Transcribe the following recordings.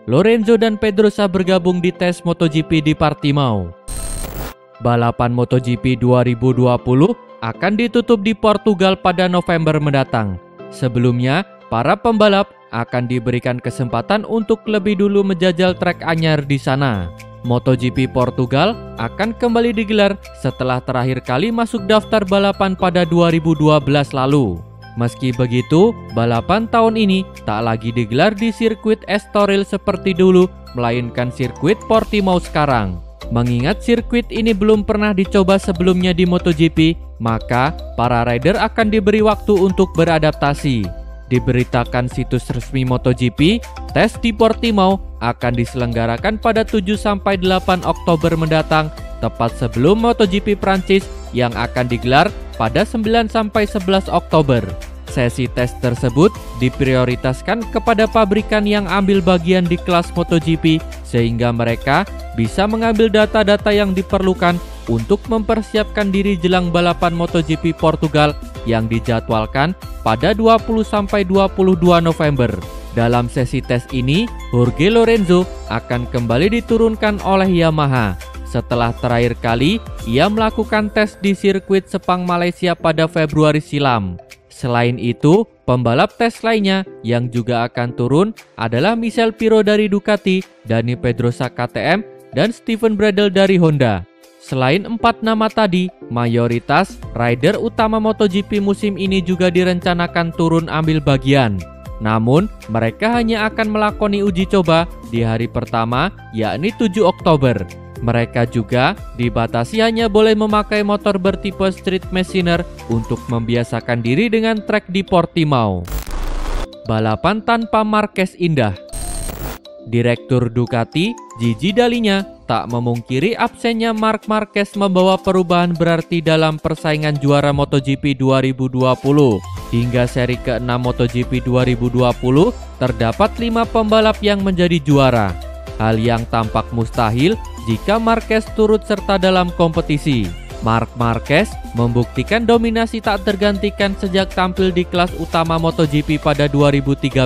Lorenzo dan Pedrosa bergabung di tes MotoGP di Portimao. Balapan MotoGP 2020 akan ditutup di Portugal pada November mendatang. Sebelumnya, para pembalap akan diberikan kesempatan untuk lebih dulu menjajal trek anyar di sana. MotoGP Portugal akan kembali digelar setelah terakhir kali masuk daftar balapan pada 2012 lalu. Meski begitu, balapan tahun ini tak lagi digelar di sirkuit Estoril seperti dulu, melainkan sirkuit Portimao sekarang. Mengingat sirkuit ini belum pernah dicoba sebelumnya di MotoGP, maka para rider akan diberi waktu untuk beradaptasi. Diberitakan situs resmi MotoGP, tes di Portimao akan diselenggarakan pada 7-8 Oktober mendatang, tepat sebelum MotoGP Prancis yang akan digelar pada 9-11 Oktober. Sesi tes tersebut diprioritaskan kepada pabrikan yang ambil bagian di kelas MotoGP sehingga mereka bisa mengambil data-data yang diperlukan untuk mempersiapkan diri jelang balapan MotoGP Portugal yang dijadwalkan pada 20-22 November. Dalam sesi tes ini, Jorge Lorenzo akan kembali diturunkan oleh Yamaha setelah terakhir kali ia melakukan tes di sirkuit Sepang Malaysia pada Februari silam. Selain itu, pembalap tes lainnya yang juga akan turun adalah Michel Pirro dari Ducati, Dani Pedrosa KTM, dan Steven Bradl dari Honda. Selain 4 nama tadi, mayoritas rider utama MotoGP musim ini juga direncanakan turun ambil bagian. Namun, mereka hanya akan melakoni uji coba di hari pertama, yakni 7 Oktober. Mereka juga dibatasi hanya boleh memakai motor bertipe Street Machiner untuk membiasakan diri dengan trek di Portimao. Balapan tanpa Marquez indah. Direktur Ducati, Gigi Dalinya, tak memungkiri absennya Marc Marquez membawa perubahan berarti dalam persaingan juara MotoGP 2020. Hingga seri ke-6 MotoGP 2020, terdapat 5 pembalap yang menjadi juara. Hal yang tampak mustahil jika Marquez turut serta dalam kompetisi. Marc Marquez membuktikan dominasi tak tergantikan sejak tampil di kelas utama MotoGP pada 2013.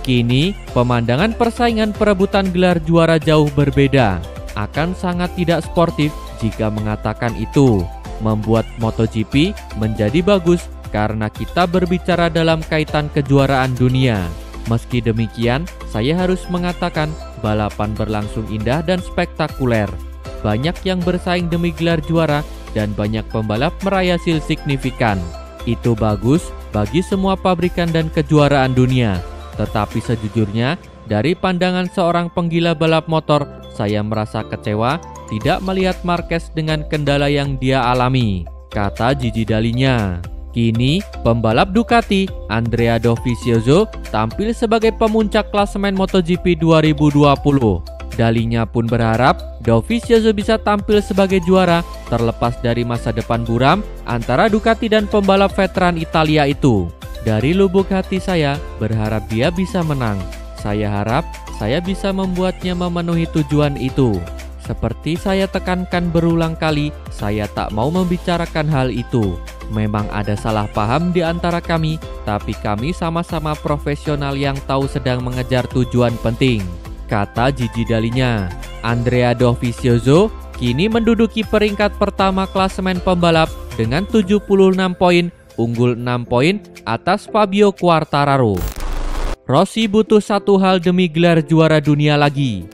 Kini, pemandangan persaingan perebutan gelar juara jauh berbeda. Akan sangat tidak sportif jika mengatakan itu. Membuat MotoGP menjadi bagus karena kita berbicara dalam kaitan kejuaraan dunia. Meski demikian, saya harus mengatakan balapan berlangsung indah dan spektakuler. Banyak yang bersaing demi gelar juara dan banyak pembalap meraih hasil signifikan. Itu bagus bagi semua pabrikan dan kejuaraan dunia. Tetapi sejujurnya, dari pandangan seorang penggila balap motor, saya merasa kecewa tidak melihat Marquez dengan kendala yang dia alami, kata Gigi Dalinya. Kini, pembalap Ducati, Andrea Dovizioso, tampil sebagai pemuncak klasemen MotoGP 2020. Dalinya pun berharap Dovizioso bisa tampil sebagai juara, terlepas dari masa depan buram antara Ducati dan pembalap veteran Italia itu. Dari lubuk hati saya berharap dia bisa menang. Saya harap saya bisa membuatnya memenuhi tujuan itu. Seperti saya tekankan berulang kali, saya tak mau membicarakan hal itu. Memang ada salah paham di antara kami, tapi kami sama-sama profesional yang tahu sedang mengejar tujuan penting, kata Gigi Dalinya. Andrea Dovizioso kini menduduki peringkat pertama klasemen pembalap dengan 76 poin, unggul 6 poin atas Fabio Quartararo. Rossi butuh satu hal demi gelar juara dunia lagi.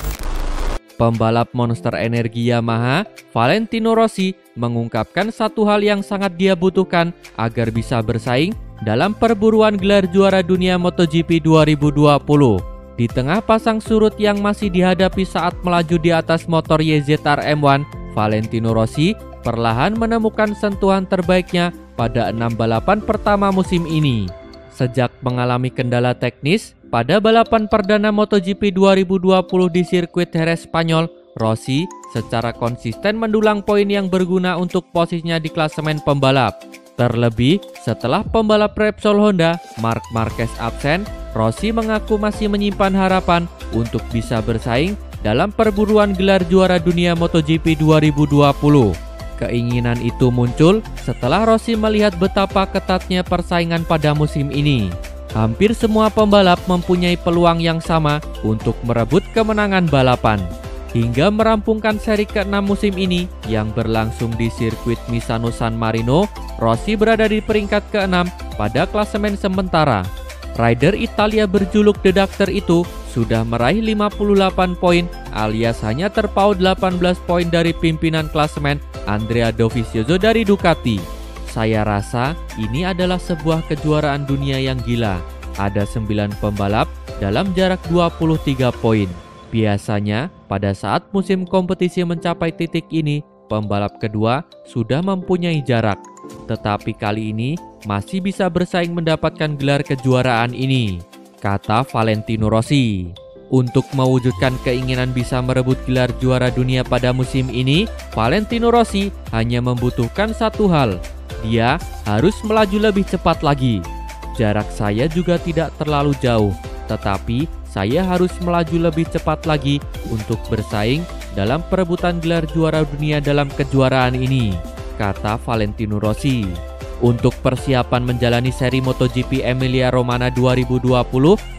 Pembalap Monster Energi Yamaha, Valentino Rossi, mengungkapkan satu hal yang sangat dia butuhkan agar bisa bersaing dalam perburuan gelar juara dunia MotoGP 2020. Di tengah pasang surut yang masih dihadapi saat melaju di atas motor YZR M1, Valentino Rossi perlahan menemukan sentuhan terbaiknya pada 6 balapan pertama musim ini. Sejak mengalami kendala teknis pada balapan perdana MotoGP 2020 di sirkuit Jerez Spanyol, Rossi secara konsisten mendulang poin yang berguna untuk posisinya di klasemen pembalap. Terlebih setelah pembalap Repsol Honda, Marc Marquez absen, Rossi mengaku masih menyimpan harapan untuk bisa bersaing dalam perburuan gelar juara dunia MotoGP 2020. Keinginan itu muncul setelah Rossi melihat betapa ketatnya persaingan pada musim ini. Hampir semua pembalap mempunyai peluang yang sama untuk merebut kemenangan balapan. Hingga merampungkan seri ke-6 musim ini yang berlangsung di sirkuit Misano San Marino, Rossi berada di peringkat ke-6 pada klasemen sementara. Rider Italia berjuluk The Doctor itu sudah meraih 58 poin alias hanya terpaut 18 poin dari pimpinan klasemen Andrea Dovizioso dari Ducati. Saya rasa ini adalah sebuah kejuaraan dunia yang gila. Ada 9 pembalap dalam jarak 23 poin. Biasanya pada saat musim kompetisi mencapai titik ini, pembalap kedua sudah mempunyai jarak. Tetapi kali ini masih bisa bersaing mendapatkan gelar kejuaraan ini, kata Valentino Rossi. Untuk mewujudkan keinginan bisa merebut gelar juara dunia pada musim ini, Valentino Rossi hanya membutuhkan satu hal. Dia harus melaju lebih cepat lagi. Jarak saya juga tidak terlalu jauh, tetapi saya harus melaju lebih cepat lagi untuk bersaing dalam perebutan gelar juara dunia dalam kejuaraan ini, kata Valentino Rossi. Untuk persiapan menjalani seri MotoGP Emilia-Romagna 2020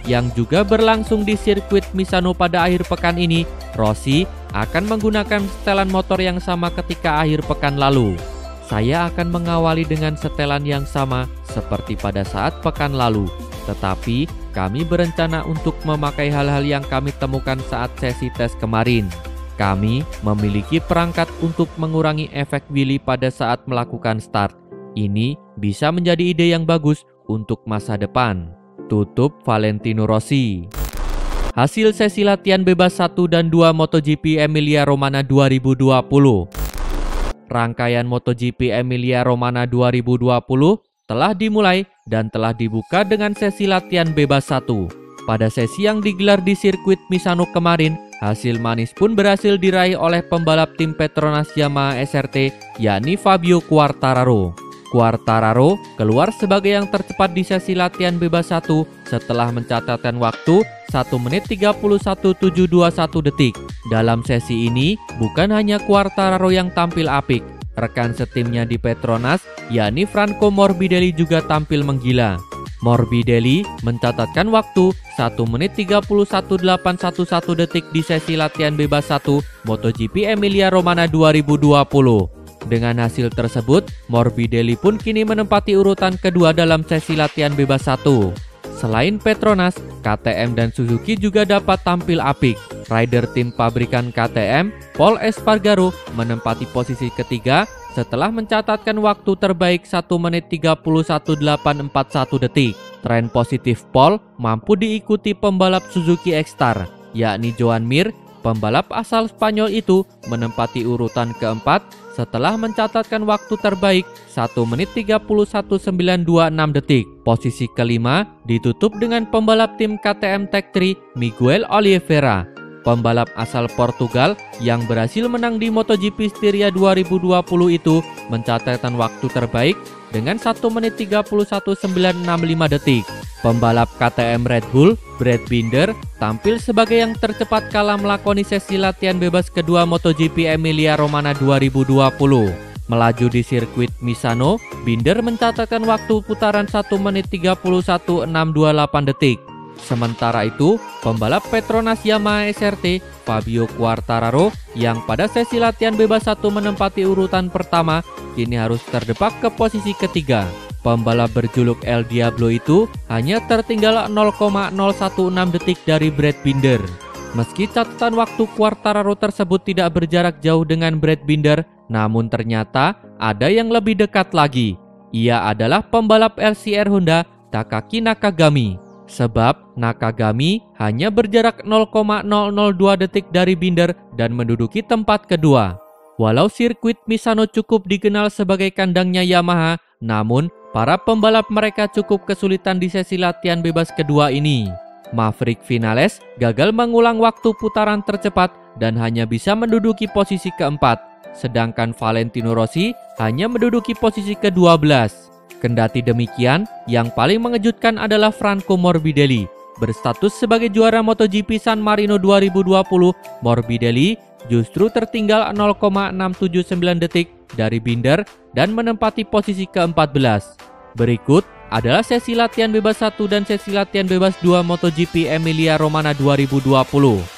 yang juga berlangsung di sirkuit Misano pada akhir pekan ini, Rossi akan menggunakan setelan motor yang sama ketika akhir pekan lalu. Saya akan mengawali dengan setelan yang sama seperti pada saat pekan lalu, tetapi kami berencana untuk memakai hal-hal yang kami temukan saat sesi tes kemarin. Kami memiliki perangkat untuk mengurangi efek wheelie pada saat melakukan start. Ini bisa menjadi ide yang bagus untuk masa depan, tutup Valentino Rossi. Hasil sesi latihan bebas 1 dan 2 MotoGP Emilia-Romagna 2020. Rangkaian MotoGP Emilia-Romagna 2020 telah dimulai dan telah dibuka dengan sesi latihan bebas 1. Pada sesi yang digelar di sirkuit Misano kemarin, hasil manis pun berhasil diraih oleh pembalap tim Petronas Yamaha SRT, yakni Fabio Quartararo. Quartararo keluar sebagai yang tercepat di sesi latihan bebas 1 setelah mencatatkan waktu 1 menit 31.721 detik. Dalam sesi ini, bukan hanya Quartararo yang tampil apik. Rekan setimnya di Petronas, yakni Franco Morbidelli juga tampil menggila. Morbidelli mencatatkan waktu 1 menit 31.811 detik di sesi latihan bebas 1 MotoGP Emilia-Romagna 2020. Dengan hasil tersebut, Morbidelli pun kini menempati urutan kedua dalam sesi latihan bebas 1. Selain Petronas, KTM dan Suzuki juga dapat tampil apik. Rider tim pabrikan KTM, Pol Espargaro, menempati posisi ketiga setelah mencatatkan waktu terbaik 1 menit 31.841 detik. Tren positif Pol mampu diikuti pembalap Suzuki X-Star, yakni Joan Mir. Pembalap asal Spanyol itu menempati urutan keempat setelah mencatatkan waktu terbaik 1 menit 31.926 detik. Posisi kelima ditutup dengan pembalap tim KTM Tech3 Miguel Oliveira. Pembalap asal Portugal yang berhasil menang di MotoGP Styria 2020 itu mencatatkan waktu terbaik dengan 1 menit 31.965 detik. Pembalap KTM Red Bull, Brad Binder, tampil sebagai yang tercepat kala melakoni sesi latihan bebas kedua MotoGP Emilia-Romagna 2020. Melaju di sirkuit Misano, Binder mencatatkan waktu putaran 1 menit 31.628 detik. Sementara itu, pembalap Petronas Yamaha SRT, Fabio Quartararo, yang pada sesi latihan bebas 1 menempati urutan pertama, kini harus terdepak ke posisi ketiga. Pembalap berjuluk El Diablo itu hanya tertinggal 0,016 detik dari Brad Binder. Meski catatan waktu Quartararo tersebut tidak berjarak jauh dengan Brad Binder, namun ternyata ada yang lebih dekat lagi. Ia adalah pembalap LCR Honda, Takaki Nakagami. Sebab Nakagami hanya berjarak 0,002 detik dari Binder dan menduduki tempat kedua. Walau sirkuit Misano cukup dikenal sebagai kandangnya Yamaha, namun para pembalap mereka cukup kesulitan di sesi latihan bebas kedua ini. Maverick Vinales gagal mengulang waktu putaran tercepat dan hanya bisa menduduki posisi keempat, sedangkan Valentino Rossi hanya menduduki posisi ke-12. Kendati demikian, yang paling mengejutkan adalah Franco Morbidelli. Berstatus sebagai juara MotoGP San Marino 2020, Morbidelli justru tertinggal 0,679 detik dari Binder dan menempati posisi ke-14. Berikut adalah sesi latihan bebas 1 dan sesi latihan bebas 2 MotoGP Emilia Romagna 2020.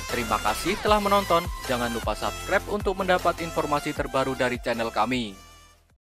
Terima kasih telah menonton. Jangan lupa subscribe untuk mendapat informasi terbaru dari channel kami.